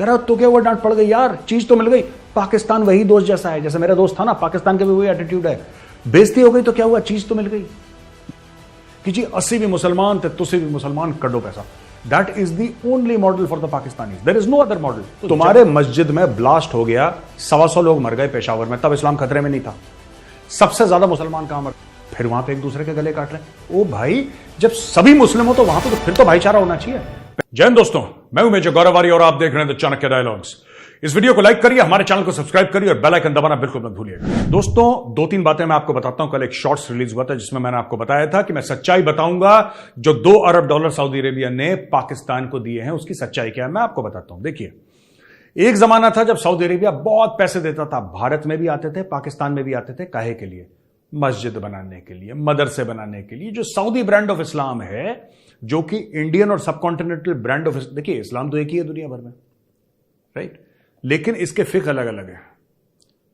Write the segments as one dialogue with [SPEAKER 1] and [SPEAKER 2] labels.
[SPEAKER 1] कह रहा तो क्या वो डांट पड़ गई यार, चीज तो मिल गई। पाकिस्तान वही दोस्त जैसा है जैसे मेरा दोस्त था ना, पाकिस्तान के भी वही एटीट्यूड है। बेइज्जती हो गई तो क्या हुआ, चीज तो मिल गई कि जी 80 भी मुसलमान थे, तुसी भी मुसलमान, कड्डो पैसा। That is the only model for the Pakistanis, there is no other model. तुम्हारे मस्जिद में ब्लास्ट हो गया, 125 लोग मर गए पेशावर में, तब इस्लाम खतरे में नहीं था। सबसे ज्यादा मुसलमान कहां मर, फिर वहां पे एक दूसरे के गले काट रहे। ओ भाई, जब सभी मुस्लिम हो तो वहां पे तो फिर तो भाईचारा होना चाहिए। जय हिंद दोस्तों, मैं हूं मेजर गौरव और आप देख रहे हैं द चाणक्य डायलॉग्स। इस वीडियो को लाइक करिए, हमारे चैनल को सब्सक्राइब करिए और बेल आइकन दबाना बिल्कुल मत भूलिएगा। दोस्तों, दो तीन बातें मैं आपको बताता हूं। कल एक शॉर्ट्स रिलीज हुआ था जिसमें मैंने आपको बताया था कि मैं सच्चाई बताऊंगा। जो $2 अरब सऊदी अरेबिया ने पाकिस्तान को दिए हैं उसकी सच्चाई क्या है मैं आपको बताता हूं। देखिए, एक जमाना था जब सऊदी अरेबिया बहुत पैसे देता था, भारत में भी आते थे, पाकिस्तान में भी आते थे। काहे के लिए? मस्जिद बनाने के लिए, मदरसे बनाने के लिए। जो सऊदी ब्रांड ऑफ इस्लाम है, जो कि इंडियन और सबकॉन्टिनेंटल ब्रांड ऑफ, देखिए इस्लाम तो एक ही है दुनिया भर में, राइट, लेकिन इसके फिक अलग अलग है।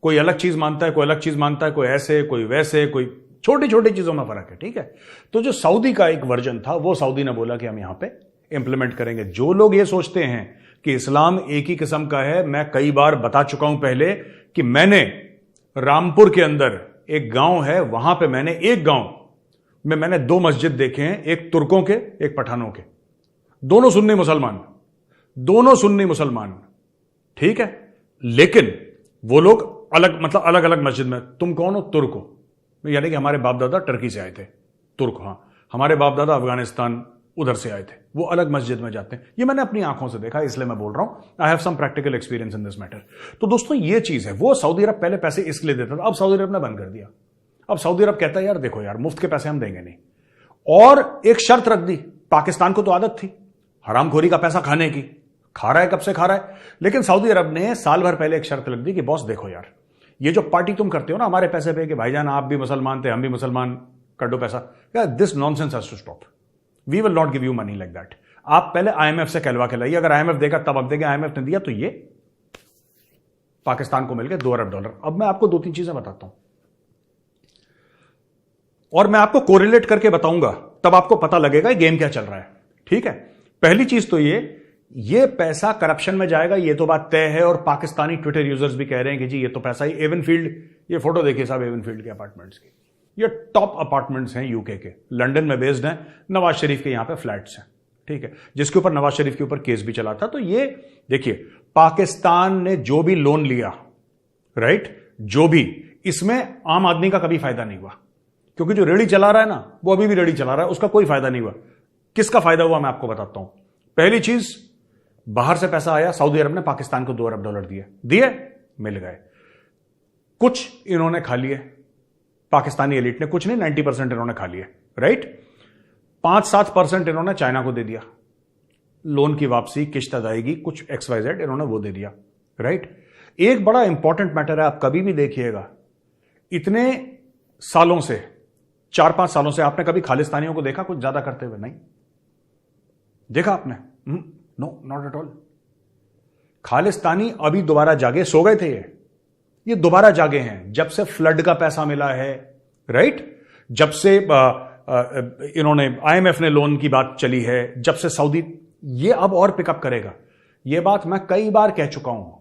[SPEAKER 1] कोई अलग चीज मानता है, कोई अलग चीज मानता है, कोई ऐसे कोई वैसे, कोई छोटी छोटी चीजों में फर्क है, ठीक है। तो जो सऊदी का एक वर्जन था वो सऊदी ने बोला कि हम यहां पे इंप्लीमेंट करेंगे। जो लोग ये सोचते हैं कि इस्लाम एक ही किस्म का है, मैं कई बार बता चुका हूं पहले कि मैंने रामपुर के अंदर एक गांव है, वहां पे मैंने एक गांव में मैंने 2 मस्जिद देखे हैं, एक तुर्कों के एक पठानों के, दोनों सुन्नी मुसलमान, दोनों सुन्नी मुसलमान, ठीक है। लेकिन वो लोग अलग, मतलब अलग अलग मस्जिद में। तुम कौन हो? तुर्क हो, यानी कि हमारे बाप दादा टर्की से आए थे, तुर्क। हां, हमारे बाप दादा अफगानिस्तान उधर से आए थे, वो अलग मस्जिद में जाते हैं। ये मैंने अपनी आंखों से देखा, इसलिए मैं बोल रहा हूं। I have some practical experience in this matter. तो दोस्तों, ये चीज है। वो सऊदी अरब पहले पैसे इसलिए देता था, अब सऊदी अरब ने बंद कर दिया। अब सऊदी अरब कहता है यार देखो यार, मुफ्त के पैसे हम देंगे नहीं। और एक शर्त रख दी, पाकिस्तान को तो आदत थी हरामखोरी का पैसा खाने की, खा रहा है, कब से खा रहा है। लेकिन सऊदी अरब ने साल भर पहले एक शर्त लग दी कि बॉस देखो यार, ये जो पार्टी तुम करते हो ना हमारे पैसे पे कि भाईजान आप भी मुसलमान थे, हम भी मुसलमान, कड्डो पैसा, this nonsense has to stop. We will not give you money like that. आप पहले आईएमएफ से कहलवा के लाइए, अगर आईएमएफ देगा तब अब देंगे। आईएमएफ ने दिया तो ये पाकिस्तान को मिल गए $2 अरब। अब मैं आपको 2-3 चीजें बताता हूं और मैं आपको कोरिलेट करके बताऊंगा, तब आपको पता लगेगा गेम क्या चल रहा है, ठीक है। पहली चीज तो ये पैसा करप्शन में जाएगा, ये तो बात तय है। और पाकिस्तानी ट्विटर यूजर्स भी कह रहे हैं कि जी ये तो पैसा ही एवनफील्ड, ये फोटो देखिए साहब एवनफील्ड के अपार्टमेंट्स की, ये टॉप अपार्टमेंट्स हैं यूके के, लंदन में बेस्ड हैं, नवाज शरीफ के यहां पे फ्लैट्स हैं, ठीक है, जिसके ऊपर नवाज शरीफ के ऊपर केस भी चला था। तो ये देखिए, पाकिस्तान ने जो भी लोन लिया, राइट, जो भी, इसमें आम आदमी का कभी फायदा नहीं हुआ, क्योंकि जो रेडी चला रहा है ना, वो अभी भी रेडी चला रहा है, उसका कोई फायदा नहीं हुआ। किसका फायदा हुआ मैं आपको बताता हूं। पहली चीज, बाहर से पैसा आया, सऊदी अरब ने पाकिस्तान को $2 अरब दिए, मिल गए। कुछ इन्होंने खा लिए, पाकिस्तानी एलिट ने, कुछ नहीं, 90% इन्होंने खा लिए, राइट। 5-7% इन्होंने चाइना को दे दिया, लोन की वापसी, किश्त अदायगी, कुछ XYZ इन्होंने वो दे दिया, राइट। एक बड़ा इंपॉर्टेंट मैटर है, आप कभी भी देखिएगा, इतने सालों से, 4-5 सालों से आपने कभी खालिस्तानियों को देखा कुछ ज्यादा करते हुए? नहीं देखा आपने? No, not at all. Khalistani अभी दोबारा जागे, सो गए थे ये दोबारा जागे हैं जब से फ्लड का पैसा मिला है, राइट, जब से इन्होंने आईएमएफ ने लोन की बात चली है, जब से सऊदी, ये अब और पिकअप करेगा। ये बात मैं कई बार कह चुका हूं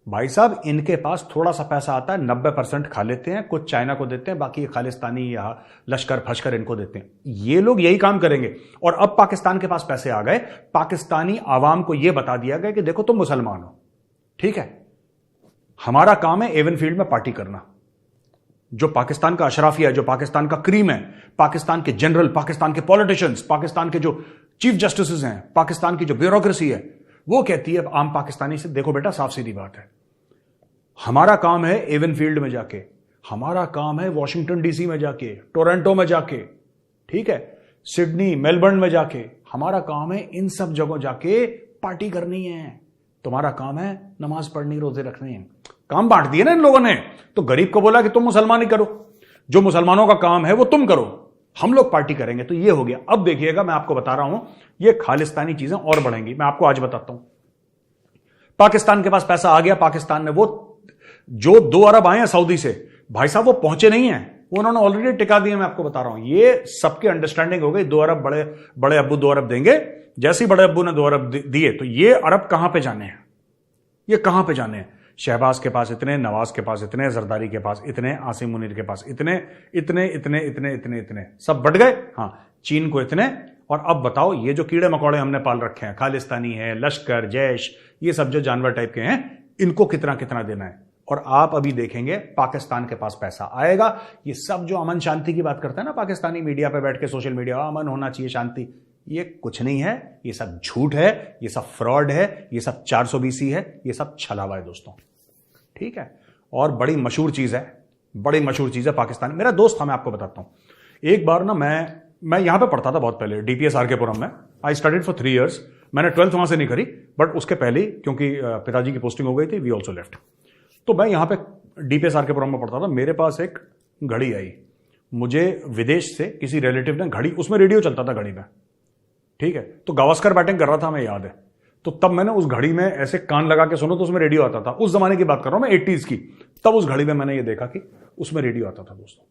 [SPEAKER 1] भाई साहब, इनके पास थोड़ा सा पैसा आता है, 90% खा लेते हैं, कुछ चाइना को देते हैं, बाकी खालिस्तानी या लश्कर फश्कर इनको देते हैं। ये लोग यही काम करेंगे। और अब पाकिस्तान के पास पैसे आ गए, पाकिस्तानी आवाम को यह बता दिया गया कि देखो तुम मुसलमान हो, ठीक है, हमारा काम है एवनफील्ड में पार्टी करना। जो पाकिस्तान का अशराफिया है, जो पाकिस्तान का क्रीम है, पाकिस्तान के जनरल, पाकिस्तान के पॉलिटिशियंस, पाकिस्तान के जो चीफ जस्टिस हैं, पाकिस्तान की जो ब्यूरोक्रेसी है, वो कहती है आम पाकिस्तानी से, देखो बेटा साफ सीधी बात है, हमारा काम है एवनफील्ड में जाके, हमारा काम है वॉशिंगटन डीसी में जाके, टोरंटो में जाके, ठीक है, सिडनी, मेलबर्न में जाके, हमारा काम है इन सब जगहों जाके पार्टी करनी है। तुम्हारा काम है नमाज पढ़नी, रोजे रखने हैं। काम बांट दिए ना इन लोगों ने। तो गरीब को बोला कि तुम मुसलमान ही करो, जो मुसलमानों का काम है वो तुम करो, हम लोग पार्टी करेंगे। तो ये हो गया। अब देखिएगा, मैं आपको बता रहा हूं, ये खालिस्तानी चीजें और बढ़ेंगी। मैं आपको आज बताता हूं, पाकिस्तान के पास पैसा आ गया, पाकिस्तान ने वो जो 2 अरब आए हैं सऊदी से, भाई साहब वो पहुंचे नहीं है, वो उन्होंने ऑलरेडी टिका दिए। मैं आपको बता रहा हूं, ये सबकी अंडरस्टैंडिंग हो गई। 2 अरब बड़े अब्बू 2 अरब देंगे। जैसे ही बड़े अब्बू ने 2 अरब दिए तो ये अरब कहां पे जाने हैं? ये कहां पे जाने हैं? शहबाज के पास इतने, नवाज के पास इतने, जरदारी के पास इतने, आसिम मुनीर के पास इतने इतने इतने इतने इतने इतने, सब बढ़ गए। हाँ, चीन को इतने। और अब बताओ, ये जो कीड़े मकोड़े हमने पाल रखे हैं, खालिस्तानी है, लश्कर, जैश, ये सब जो जानवर टाइप के हैं, इनको कितना कितना देना है। और आप अभी देखेंगे पाकिस्तान के पास पैसा आएगा। ये सब जो अमन शांति की बात करते हैं ना पाकिस्तानी मीडिया पे बैठ के, सोशल मीडिया, अमन होना चाहिए, शांति, ये कुछ नहीं है। ये सब झूठ है, ये सब फ्रॉड है, ये सब 420 है, ये सब छलावा है दोस्तों। ठीक है। और बड़ी मशहूर चीज है, बड़ी मशहूर चीज है पाकिस्तान। मेरा दोस्त था, मैं आपको बताता हूं। एक बार ना मैं यहां पे पढ़ता था बहुत पहले, डीपीएस आर के पुरम में। I studied for 3 years। मैंने 12th वहां से नहीं करी, बट उसके पहले ही, क्योंकि पिताजी की पोस्टिंग हो गई थी, वी ऑल्सो लेफ्ट। तो मैं यहां पे डीपीएस आर के पुरम में पढ़ता था। मेरे पास एक घड़ी आई, मुझे विदेश से किसी रिलेटिव ने घड़ी, उसमें रेडियो चलता था घड़ी में। ठीक है। तो गावस्कर बैटिंग कर रहा था, हमें याद है। तो तब मैंने उस घड़ी में ऐसे कान लगा के सुनो तो उसमें रेडियो आता था। उस जमाने की बात कर रहा हूं मैं, 80s की। तब उस घड़ी में मैंने ये देखा कि उसमें रेडियो आता था दोस्तों।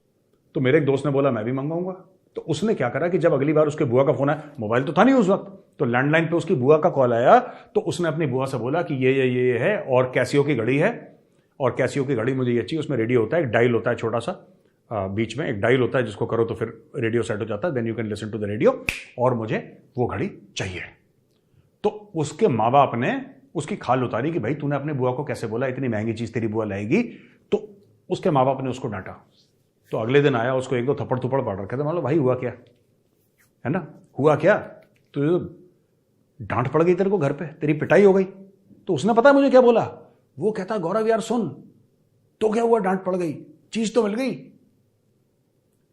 [SPEAKER 1] तो मेरे एक दोस्त ने बोला मैं भी मंगवाऊंगा। तो उसने क्या करा कि जब अगली बार उसके बुआ का फोन आया, मोबाइल तो था नहीं उस वक्त, तो लैंडलाइन पे उसकी बुआ का कॉल आया, तो उसने अपनी बुआ से बोला कि ये है, और कैसियो की घड़ी है, और कैसियो की घड़ी मुझे ये चाहिए। उसमें रेडियो होता है, एक डायल होता है छोटा सा, बीच में एक डायल होता है जिसको करो तो फिर रेडियो सेट हो जाता है, then you can listen to the radio, और मुझे वो घड़ी चाहिए। तो उसके माँ बाप ने उसकी खाल उतारी कि भाई तूने अपने बुआ को कैसे बोला, इतनी महंगी चीज तेरी बुआ लाएगी। तो उसके माँ बाप ने उसको डांटा। तो अगले दिन आया, उसको 1-2 थप्पड़ थप्पड़ पड़ रखे थे। मतलब भाई हुआ क्या है ना, हुआ क्या, तो डांट पड़ गई तेरे को घर पे, तेरी पिटाई हो गई। तो उसने पता है मुझे क्या बोला, वो कहता गौरव यार सुन, तो क्या हुआ, डांट पड़ गई, चीज तो मिल गई।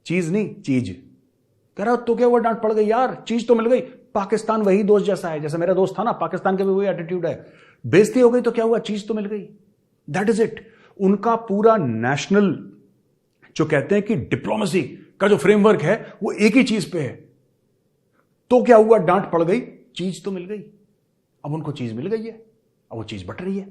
[SPEAKER 1] चीज नहीं, चीज कह रहा, तो क्या हुआ, डांट पड़ गई यार, चीज तो मिल गई। पाकिस्तान वही दोस्त जैसा है, जैसे मेरा दोस्त था ना, पाकिस्तान के भी वही एटीट्यूड है। बेइज्जती हो गई तो क्या हुआ, चीज तो मिल गई। That is it. उनका पूरा नेशनल जो कहते हैं कि डिप्लोमेसी का जो फ्रेमवर्क है, वो एक ही चीज पे है। तो क्या हुआ, डांट पड़ गई, चीज तो मिल गई। अब उनको चीज मिल गई है, अब वो चीज बट रही है।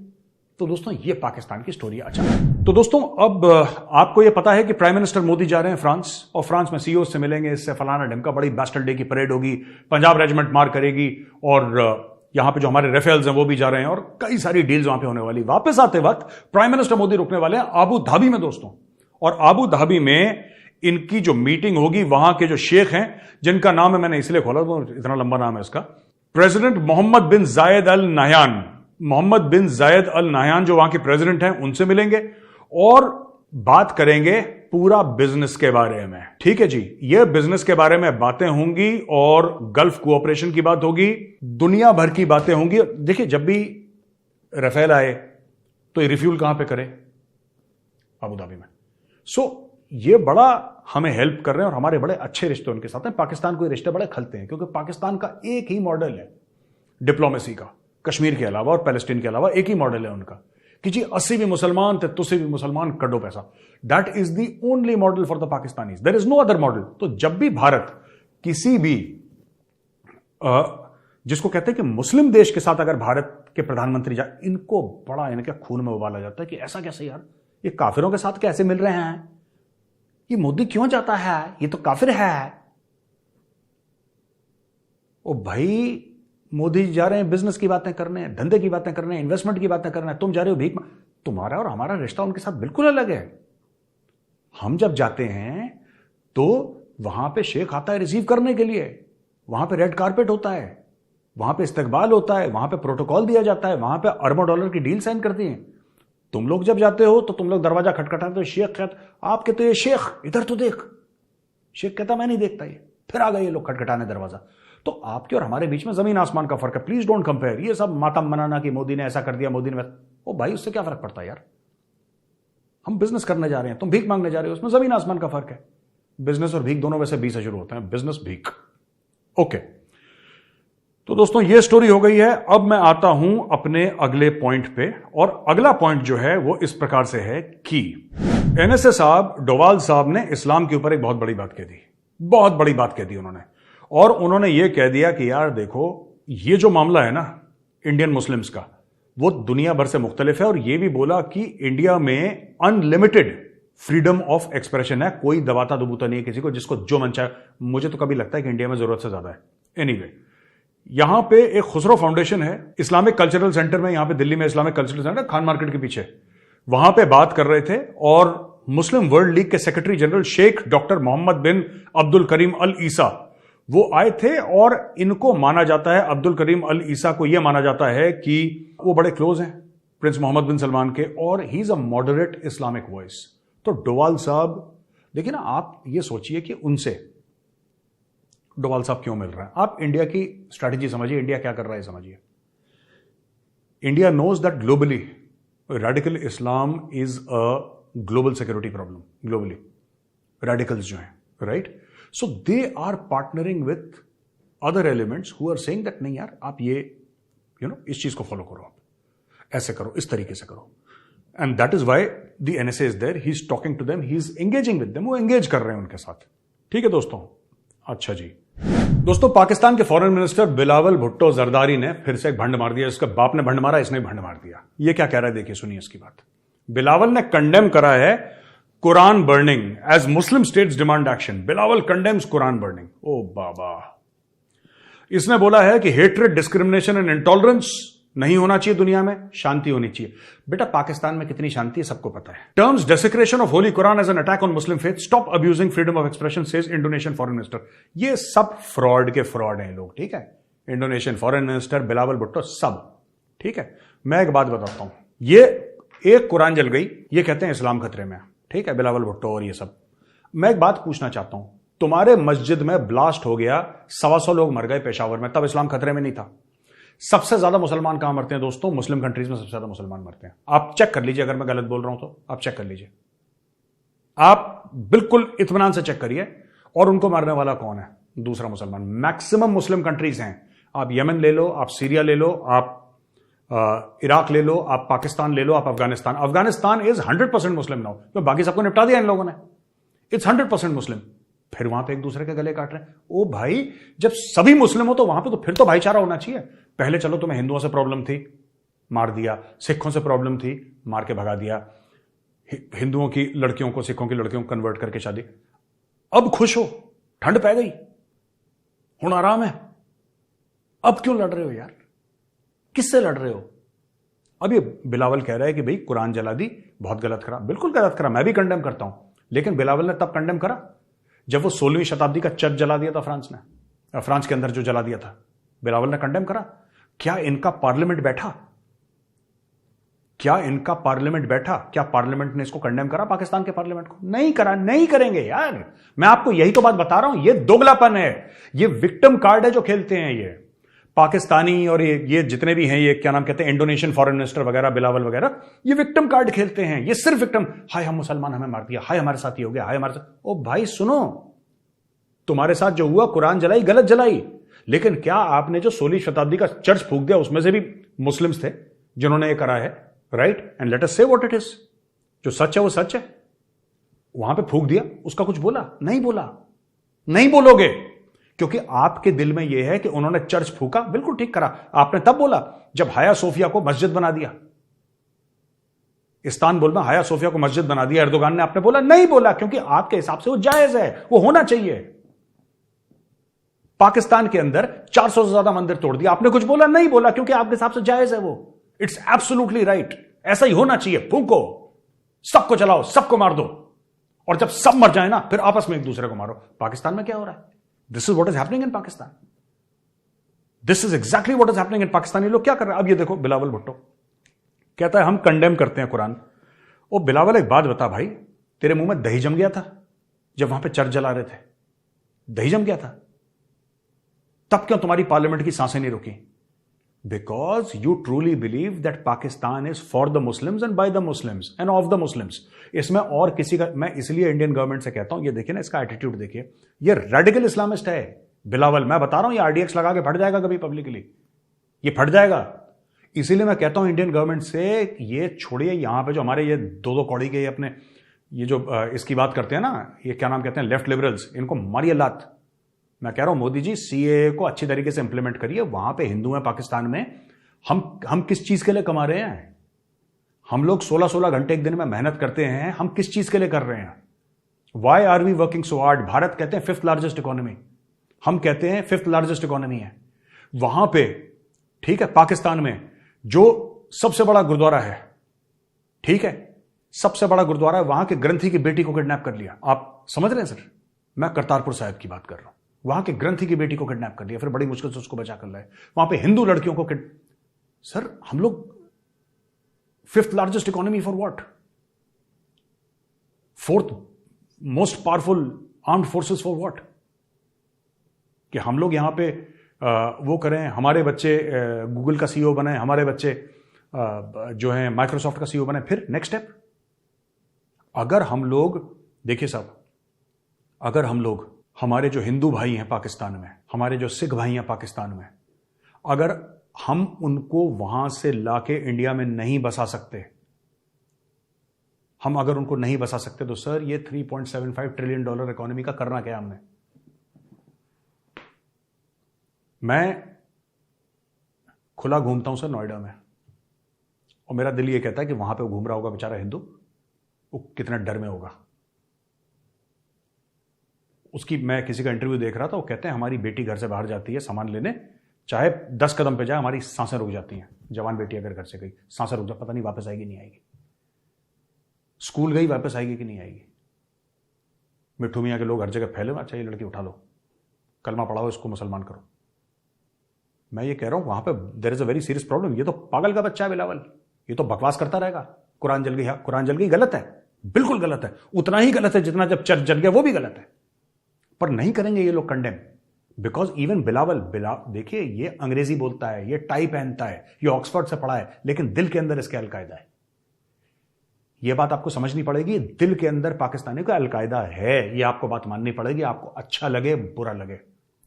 [SPEAKER 1] तो दोस्तों ये पाकिस्तान की स्टोरी है। अच्छा, तो दोस्तों अब आपको ये पता है कि प्राइम मिनिस्टर मोदी जा रहे हैं फ्रांस, और फ्रांस में सीईओ से मिलेंगे, इससे फलाना ढमका, बड़ी बैस्टल डे की परेड होगी, पंजाब रेजिमेंट मार करेगी, और यहां पे जो हमारे रेफेल्स हैं वो भी जा रहे हैं, और कई सारी डील्स वहां पे होने वाली। वापस आते वक्त प्राइम मिनिस्टर मोदी रुकने वाले हैं आबू धाबी में दोस्तों, और आबू धाबी में इनकी जो मीटिंग होगी, वहां के जो शेख हैं, जिनका नाम है, मैंने इसलिए खोला तो इतना लंबा नाम है इसका, प्रेसिडेंट मोहम्मद बिन जायद अल नहयान। मोहम्मद बिन जायद अल नहयान जो वहां के प्रेसिडेंट हैं, उनसे मिलेंगे और बात करेंगे पूरा बिजनेस के बारे में। ठीक है जी, ये बिजनेस के बारे में बातें होंगी, और गल्फ कोऑपरेशन की बात होगी, दुनिया भर की बातें होंगी। देखिए, जब भी राफेल आए तो ये रिफ्यूल कहां पे करे, अबू धाबी में। ये बड़ा हमें हेल्प कर रहे हैं, और हमारे बड़े अच्छे रिश्ते उनके साथ हैं। पाकिस्तान को ये रिश्ते बड़े खलते हैं, क्योंकि पाकिस्तान का एक ही मॉडल है डिप्लोमेसी का, कश्मीर के अलावा और पैलेस्टीन के अलावा एक ही मॉडल है उनका, कि जी 80 भी मुसलमान थे, तुसी भी मुसलमान, कड्डो पैसा। That is the only model for the Pakistanis, there is no other model. तो जब भी भारत किसी भी जिसको कहते हैं कि मुस्लिम देश के साथ अगर भारत के प्रधानमंत्री जाए, इनको बड़ा इनके खून में उबाला जाता है कि ऐसा कैसे यार, ये काफिरों के साथ कैसे मिल रहे हैं, ये मोदी क्यों जाता है, ये तो काफिर है। ओ भाई, मोदी जा रहे हैं बिजनेस की बातें करने, धंधे की बातें करने, इन्वेस्टमेंट की बातें करने, तुम जा रहे हो भीख। तुम्हारा और हमारा रिश्ता उनके साथ बिल्कुल अलग है। हम जब जाते हैं तो वहां पे शेख आता है रिसीव करने के लिए, वहां पे रेड कारपेट होता है, वहां पे इस्तकबाल होता है, वहां पे प्रोटोकॉल दिया जाता है, वहां पे अरबों डॉलर की डील साइन करती हैं। तुम लोग जब जाते हो तो तुम लोग दरवाजा खटखटाते हो, शेख कहता, आप कहते हो शेख इधर तो देख, शेख कहता मैं नहीं देखता, ये फिर आ गए ये लोग खटखटाने दरवाजा। तो आपके और हमारे बीच में जमीन आसमान का फर्क है। Please don't compare. ये सब मातम बनाना कि मोदी ने ऐसा कर दिया, मोदी ने, ओ भाई उससे क्या फर्क पड़ता है यार। हम बिजनेस करने जा रहे हैं, तुम भीख मांगने जा रहे हो, उसमें जमीन आसमान का फर्क है। बिजनेस और भीख दोनों वैसे बी से शुरू होते हैं, बिजनेस भीख। ओके, तो दोस्तों ये स्टोरी हो गई है। अब मैं आता हूं अपने अगले पॉइंट पे, और अगला पॉइंट जो है वो इस प्रकार से है कि एनएसए साहब, डोवाल साहब ने इस्लाम के ऊपर एक बहुत बड़ी बात कह दी, बहुत बड़ी बात कह दी उन्होंने। और उन्होंने ये कह दिया कि यार देखो, ये जो मामला है ना इंडियन मुस्लिम्स का, वो दुनिया भर से मुख्तलिफ है। और ये भी बोला कि इंडिया में अनलिमिटेड फ्रीडम ऑफ एक्सप्रेशन है, कोई दबाता दुबूता नहीं है किसी को, जिसको जो मन चाहे। मुझे तो कभी लगता है कि इंडिया में जरूरत से ज्यादा है। एनीवे, यहां पे एक खुसरो फाउंडेशन है, इस्लामिक कल्चरल सेंटर में, यहां पे दिल्ली में Islamic cultural centre Khan market के पीछे, वहां पे बात कर रहे थे और मुस्लिम वर्ल्ड लीग के secretary general Sheikh doctor Mohammad bin Abdul Karim Al Issa वो आए थे और इनको माना जाता है, अब्दुल करीम अल ईसा को यह माना जाता है कि वो बड़े क्लोज हैं प्रिंस मोहम्मद बिन सलमान के और he is a moderate Islamic voice. तो डोवाल साहब देखिए ना, आप ये सोचिए कि उनसे डोवाल साहब क्यों मिल रहा है। आप इंडिया की स्ट्रैटेजी समझिए, इंडिया क्या कर रहा है समझिए। India knows that globally radical Islam is a global security problem, globally radicals जो हैं, right. So they are partnering with other elements who are saying that नहीं यार आप ये इस चीज को फॉलो करो, आप ऐसे करो, इस तरीके से करो। And that is why the NSA is there, he is talking to them, he is engaging with them, वो एंगेज कर रहे हैं उनके साथ। ठीक है दोस्तों। अच्छा जी दोस्तों, पाकिस्तान के फॉरेन मिनिस्टर बिलावल भुट्टो जरदारी ने फिर से एक भंड मार दिया। इसका बाप ने भंड मारा, इसने भंड मार दिया। ये क्या कह रहा है देखिए, सुनिए इसकी बात। बिलावल ने कंडेम करा है Quran burning as Muslim states demand action. Bilawal condemns Quran burning. ओ बाबा, इसने बोला है कि हेट्रेड, डिस्क्रिमिनेशन एंड इंटॉलरेंस नहीं होना चाहिए दुनिया में, शांति होनी चाहिए। बेटा पाकिस्तान में कितनी शांति है सबको पता है। Terms desecration of Holy Quran as an attack on Muslim faith, stop abusing freedom of expression says Indonesian foreign minister. ये सब फ्रॉड के फ्रॉड हैं लोग, ठीक है। Indonesian foreign minister, Bilawal Bhutto, सब ठीक है। मैं एक बात बताता हूं, ये एक कुरान जल गई, ये कहते हैं इस्लाम खतरे में, ठीक है, बिलावल भुट्टो और ये सब। मैं एक बात पूछना चाहता हूं, तुम्हारे मस्जिद में ब्लास्ट हो गया, 125 लोग मर गए पेशावर में, तब इस्लाम खतरे में नहीं था। सबसे ज्यादा मुसलमान कहां मरते हैं दोस्तों? मुस्लिम कंट्रीज में सबसे ज्यादा मुसलमान मरते हैं। आप चेक कर लीजिए, अगर मैं गलत बोल रहा हूं तो आप चेक कर लीजिए, आप बिल्कुल इत्मीनान से चेक करिए। और उनको मारने वाला कौन है? दूसरा मुसलमान। मैक्सिमम मुस्लिम कंट्रीज हैं, आप यमन ले लो, आप सीरिया ले लो, आप इराक ले लो, आप पाकिस्तान ले लो, आप Afghanistan. Afghanistan is 100% Muslim now, तो बाकी सबको निपटा दिया इन लोगों ने, इट्स 100% मुस्लिम। फिर वहां पे एक दूसरे के गले काट रहे हैं। ओ भाई, जब सभी मुस्लिम हो तो वहां पे तो फिर तो भाईचारा होना चाहिए। पहले चलो तुम्हें हिंदुओं से प्रॉब्लम थी, मार दिया, सिखों से प्रॉब्लम थी, मार के भगा दिया, हिंदुओं की लड़कियों को सिखों की लड़कियों को कन्वर्ट करके शादी। अब खुश हो, ठंड पै गई, हुण आराम है, अब क्यों लड़ रहे हो यार? किससे लड़ रहे हो? अब ये बिलावल कह रहा है कि भाई कुरान जला दी, बहुत गलत करा। बिल्कुल गलत करा, मैं भी कंडेम करता हूं, लेकिन बिलावल ने तब कंडेम करा जब वो 16वीं शताब्दी का चर्च जला दिया था फ्रांस ने, फ्रांस के अंदर जो जला दिया था, बिलावल ने कंडेम करा। क्या इनका पार्लियामेंट बैठा? क्या इनका पार्लियामेंट बैठा? क्या पार्लियामेंट ने इसको कंडेम करा? पाकिस्तान के पार्लियामेंट को नहीं करा, नहीं करेंगे यार। मैं आपको यही तो बात बता रहा हूं, ये दोगलापन है, ये विक्टिम कार्ड है जो खेलते हैं ये पाकिस्तानी और ये जितने भी हैं, ये क्या नाम कहते हैं, इंडोनेशियन फॉरेन मिनिस्टर वगैरह, बिलावल वगैरह, ये विक्टिम कार्ड खेलते हैं। ये सिर्फ विक्टिम, हाय हम मुसलमान, हमें मार दिया, हाय हमारे साथ ही हो गया, हाय हमारे साथ। ओ भाई सुनो, तुम्हारे साथ जो हुआ, कुरान जलाई, गलत जलाई, लेकिन क्या आपने जो 16वीं शताब्दी का चर्च फूंक दिया, उसमें से भी मुस्लिम्स थे जिन्होंने ये करा है, राइट? एंड लेट अस से व्हाट इट इज। जो सच है वो सच है। वहां पे फूंक दिया, उसका कुछ बोला? नहीं बोला, नहीं बोलोगे, क्योंकि आपके दिल में यह है कि उन्होंने चर्च फूका, बिल्कुल ठीक करा। आपने तब बोला जब हाया सोफिया को मस्जिद बना दिया, इस्तांबुल में हाया सोफिया को मस्जिद बना दिया एर्दोगान ने, आपने बोला? नहीं बोला, क्योंकि आपके हिसाब से वो जायज है, वो होना चाहिए। पाकिस्तान के अंदर 400 से ज्यादा मंदिर तोड़ दिया, आपने कुछ बोला? नहीं बोला, क्योंकि आपके हिसाब से जायज है वो, इट्स एब्सोल्युटली राइट, ऐसा ही होना चाहिए। फूंको, सबको चलाओ, सबको मार दो, और जब सब मर जाए ना, फिर आपस में एक दूसरे को मारो। पाकिस्तान में क्या हो रहा है? This is what is happening in Pakistan, this is exactly what is happening in Pakistan. ये लोग क्या कर रहे हैं? अब ये देखो, बिलावल भुट्टो कहता है हम कंडेम करते हैं कुरान। ओ बिलावल, एक बात बता भाई, तेरे मुंह में दही जम गया था जब वहां पे चर्च जला रहे थे? दही जम गया था? तब क्यों तुम्हारी पार्लियामेंट की सांसें नहीं रुकी? Because you truly believe that Pakistan is for the Muslims and by the Muslims end of the Muslims. इसमें और किसी का, मैं इसलिए इंडियन गवर्नमेंट से कहता हूं, ये देखिए ना, इसका एटीट्यूड देखिए, ये रेडिकल इस्लामिस्ट है बिलावल। मैं बता रहा हूं, ये आरडीएक्स लगा के फट जाएगा कभी पब्लिकली, ये फट जाएगा। इसीलिए मैं कहता हूं इंडियन गवर्नमेंट से, ये छोड़िए, यहां पे जो हमारे ये दो कौड़ी के अपने ये जो इसकी बात करते हैं ना, ये क्या नाम कहते हैं, लेफ्ट लिबरल्स, इनको मारिए लात। मैं कह रहा हूं मोदी जी, सीएए को अच्छी तरीके से इंप्लीमेंट करिए। वहां पे हिंदू हैं पाकिस्तान में, हम किस चीज के लिए कमा रहे हैं? हम लोग 16-16 घंटे एक दिन में मेहनत करते हैं, हम किस चीज के लिए कर रहे हैं? Why are we working so hard? Bharat कहते हैं 5th लार्जेस्ट इकोनॉमी, हम कहते हैं 5th लार्जेस्ट इकोनॉमी है। वहां पे, ठीक है, पाकिस्तान में जो सबसे बड़ा गुरुद्वारा है, ठीक है, सबसे बड़ा गुरुद्वारा है, वहां के ग्रंथी की बेटी को किडनैप कर लिया। आप समझ रहे हैं सर? मैं करतारपुर साहिब की बात कर रहा हूं। वहां के ग्रंथी की बेटी को किडनैप कर लिया, फिर बड़ी मुश्किल से उसको बचा कर लाए। वहां पे हिंदू लड़कियों को सर, हम लोग 5th largest economy for what? 4th most powerful armed forces for what? कि हम लोग यहां पे वो करें, हमारे बच्चे गूगल का सीईओ बने, हमारे बच्चे जो हैं माइक्रोसॉफ्ट का सीईओ बने। फिर नेक्स्ट स्टेप, अगर हम लोग, देखिए साहब, अगर हम लोग, हमारे जो हिंदू भाई हैं पाकिस्तान में, हमारे जो सिख भाई हैं पाकिस्तान में, अगर हम उनको वहां से लाके इंडिया में नहीं बसा सकते, हम अगर उनको नहीं बसा सकते, तो सर ये $3.75 ट्रिलियन इकोनॉमी का करना क्या हमने? मैं खुला घूमता हूं सर नोएडा में, और मेरा दिल ये कहता है कि वहां पे वो घूम रहा होगा बेचारा हिंदू, वो कितना डर में होगा। उसकी, मैं किसी का इंटरव्यू देख रहा था, वो कहते हैं हमारी बेटी घर से बाहर जाती है सामान लेने, चाहे 10 कदम पे जाए हमारी सांसें रुक जाती हैं। जवान बेटी अगर घर से गई, सांसें रुक जाए, पता नहीं वापस आएगी नहीं आएगी। स्कूल गई, वापस आएगी कि नहीं आएगी। मिट्ठू मियाँ के लोग हर जगह फैले, अच्छा ये लड़की उठा लो, कलमा पढ़ाओ, इसको मुसलमान करो। मैं ये कह रहा हूं वहां पे there is a very serious problem. ये तो पागल का बच्चा है बिलावल, ये तो बकवास करता रहेगा। कुरान जल गई, कुरान जल गई, गलत है, बिल्कुल गलत है, उतना ही गलत है जितना जब चर्च जल गया वो भी गलत है। पर नहीं करेंगे ये लोग कंडेम, बिकॉज इवन बिलावल, देखिए ये अंग्रेजी बोलता है, ये टाई पहनता है, ये ऑक्सफोर्ड से पढ़ा है, लेकिन दिल के अंदर इसके अलकायदा है। यह बात आपको समझनी पड़ेगी, दिल के अंदर पाकिस्तानी का अलकायदा है। यह आपको बात माननी पड़ेगी, आपको अच्छा लगे बुरा लगे,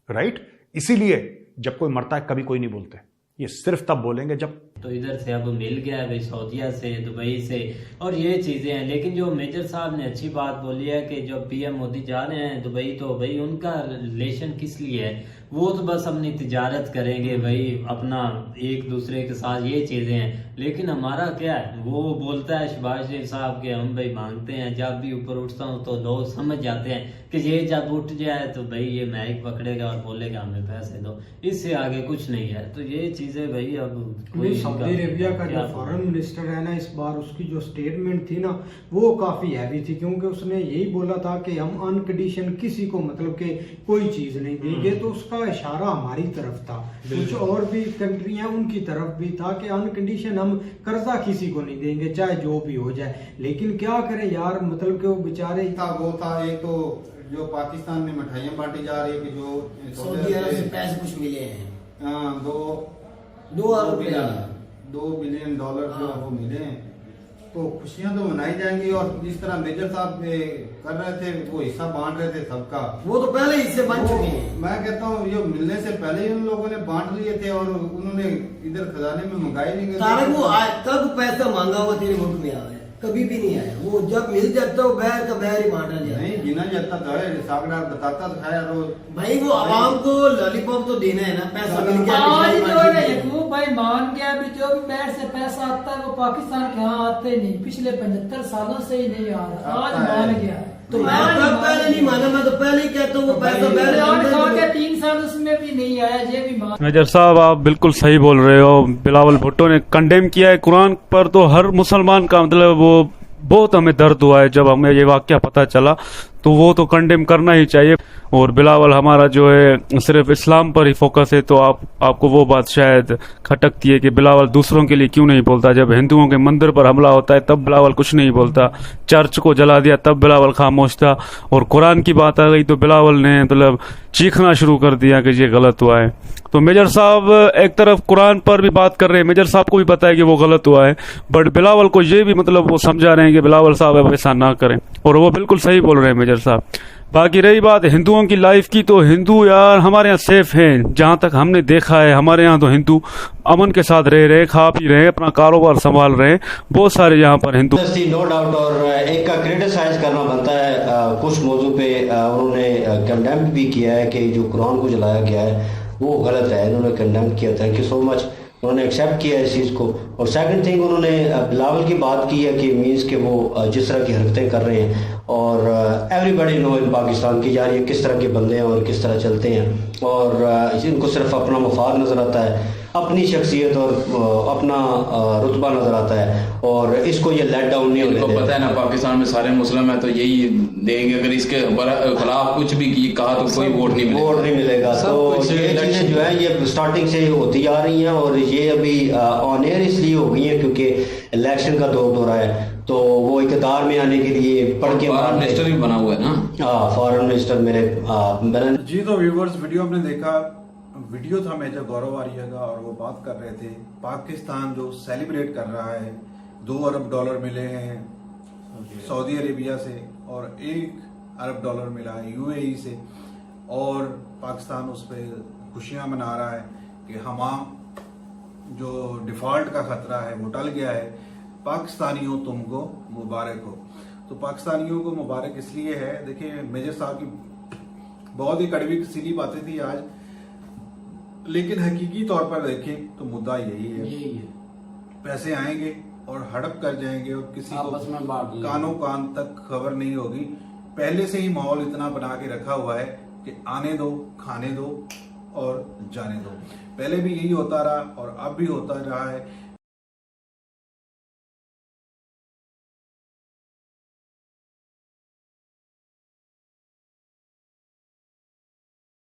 [SPEAKER 1] राइट? इसीलिए जब कोई मरता है कभी कोई नहीं बोलते, ये सिर्फ तब बोलेंगे जब।
[SPEAKER 2] तो इधर से अब मिल गया है भाई, सऊदीया से, दुबई से, और ये चीजें हैं। लेकिन जो मेजर साहब ने अच्छी बात बोली है कि जब पीएम मोदी जा रहे हैं दुबई, तो भाई उनका रिलेशन किस लिए है? वो तो बस अपनी तिजारत करेंगे भाई, अपना एक दूसरे के साथ, ये चीजें हैं। लेकिन हमारा क्या है? वो बोलता है शहबाज शरीफ साहब के हम भाई मांगते हैं, जब भी ऊपर उठता हूँ तो लोग समझ जाते हैं कि ये जब उठ जाए तो भाई ये माइक पकड़ेगा और बोलेगा हमें पैसे दो, इससे आगे कुछ नहीं है। तो ये चीजें भाई अब कोई
[SPEAKER 3] सऊदी अरेबिया का जो फॉरेन मिनिस्टर है ना, इस बार उसकी जो स्टेटमेंट थी ना, वो काफी हैवी थी, क्योंकि उसने यही बोला था कि हम अनकंडीशन किसी को, मतलब कि कोई चीज नहीं देंगे। तो उसका इशारा हमारी तरफ था, कुछ और भी कंट्री हैं उनकी तरफ भी था कि अनकंडीशन हम कर्जा किसी को नहीं देंगे, चाहे जो भी हो जाए। लेकिन क्या करें यार, मतलब कि वो बेचारे
[SPEAKER 4] वो था एक तो जो पाकिस्तान में मिठाइयाँ बांटी जा रही है कि जो
[SPEAKER 5] सऊदी अरब से पैसे कुछ मिले हैं,
[SPEAKER 4] $2 बिलियन जो वो मिले हैं, तो खुशियां तो मनाई जाएंगी। और जिस तरह मेजर साहब कर रहे थे, वो हिस्सा बांट रहे थे सबका,
[SPEAKER 5] वो तो पहले हिस्से बन चुके हैं।
[SPEAKER 4] मैं कहता हूँ ये मिलने से पहले ही उन लोगों ने बांट लिए थे, और उन्होंने इधर खजाने में मंगाई नहीं
[SPEAKER 5] तारक, वो कब पैसा मांगा हुआ तेरे मुल्क में आया? कभी भी नहीं आया। वो जब मिल जाता है बैर का बैर ही बांटा जाता है,
[SPEAKER 4] नहीं गिना जाता था। सागरार बताता था यार रोज
[SPEAKER 5] भाई, वो आवाम को लॉलीपॉप तो देना है ना, पैसा मिल गया।
[SPEAKER 6] भाई मान गया भी, जो भी बैर से पैसा आता है वो पाकिस्तान के यहाँ आते नहीं, पिछले 75 सालों से ही नहीं आ रहा, आज मान गया है।
[SPEAKER 5] तो मैं कब पहले नहीं माना, मैं तो पहले ही कहता हूँ वो पैसा बैर
[SPEAKER 6] 3 साल उसमें भी नहीं आया, ये भी मान।
[SPEAKER 7] मेजर साहब आप बिल्कुल सही बोल रहे हो। बिलावल भुट्टो ने कंडेम किया है कुरान पर, तो हर मुसलमान का मतलब वो बहुत हमें दर्द हुआ है जब हमें ये वाकया पता चला, तो वो तो कंडेम करना ही चाहिए। और बिलावल हमारा जो है सिर्फ इस्लाम पर ही फोकस है, तो आपको वो बात शायद खटकती है कि बिलावल दूसरों के लिए क्यों नहीं बोलता। जब हिंदुओं के मंदिर पर हमला होता है तब बिलावल कुछ नहीं बोलता, चर्च को जला दिया तब बिलावल खामोश था, और कुरान की बात आ गई तो बिलावल ने मतलब चीखना शुरू कर दिया कि ये गलत हुआ है। तो मेजर साहब एक तरफ कुरान पर भी बात कर रहे हैं, मेजर साहब को भी पता है कि वो गलत हुआ है, बट बिलावल को ये भी मतलब वो समझा रहे हैं कि बिलावल साहब अब ऐसा ना करें, और वो बिल्कुल सही बोल रहे हैं मेजर साहब। बाकी रही बात हिंदुओं की लाइफ की, तो हिंदू यार हमारे यहाँ सेफ हैं, जहां तक हमने देखा है हमारे यहाँ तो हिंदू अमन के साथ रह रहे, खा पी रहे, अपना कारोबार संभाल रहे हैं, बहुत सारे यहाँ पर हिंदू।
[SPEAKER 8] नो डाउट, और एक का क्रिटिसाइज करना बनता है। कुछ मौजू पे उन्होंने कंडेम भी किया है कि जो कुरान को जलाया गया है वो गलत है, इन्होंने कंडेम किया। Thank you so much. उन्होंने एक्सेप्ट किया इस चीज़ को। और सेकंड थिंग, उन्होंने बिलावल की बात की है कि मीन्स के वो जिस तरह की हरकतें कर रहे हैं, और एवरीबडी नो इन पाकिस्तान की यार ये किस तरह के बंदे हैं और किस तरह चलते हैं, और इनको सिर्फ अपना मफाद नज़र आता है, अपनी शख्सियत और अपना रुतबा नजर आता है, और इसको ये लेट डाउन नहीं होने
[SPEAKER 9] इनको
[SPEAKER 8] देते।
[SPEAKER 9] पता है ना पाकिस्तान में सारे मुस्लिम है तो यही देंगे, अगर इसके खिलाफ कुछ भी कहा तो कोई वोट नहीं मिलेगा।
[SPEAKER 8] तो ये चीजें जो है ये स्टार्टिंग से होती आ रही हैं, और ये अभी ऑन एयर इसलिए हो गई हैं क्योंकि इलेक्शन का दौर हो रहा है, तो वो इक़्तिदार में आने के लिए पढ़ के
[SPEAKER 9] फॉरेन मिनिस्टर भी बना हुआ है ना।
[SPEAKER 8] हाँ, फॉरेन मिनिस्टर मेरे
[SPEAKER 10] जी। तो व्यूवर्स, वीडियो आपने देखा, वीडियो था मेजर गौरव आर्या का, और वो बात कर रहे थे पाकिस्तान जो सेलिब्रेट कर रहा है, $2 अरब मिले हैं सऊदी अरेबिया से, और $1 अरब मिला है यूएई से, और पाकिस्तान उस पर खुशियां मना रहा है कि हमाम जो डिफॉल्ट का खतरा है वो टल गया है। पाकिस्तानियों तुमको मुबारक हो। तो पाकिस्तानियों को मुबारक इसलिए है, देखिए मेजर साहब की बहुत ही कड़वी कसीली बातें थी आज, लेकिन हकीकी तौर पर देखें तो मुद्दा यही है, पैसे आएंगे और हड़प कर जाएंगे, और किसी को कानों कान तक खबर नहीं होगी। पहले से ही माहौल इतना बना के रखा हुआ है कि आने दो, खाने दो और जाने दो। पहले भी यही होता रहा और अब भी होता रहा है।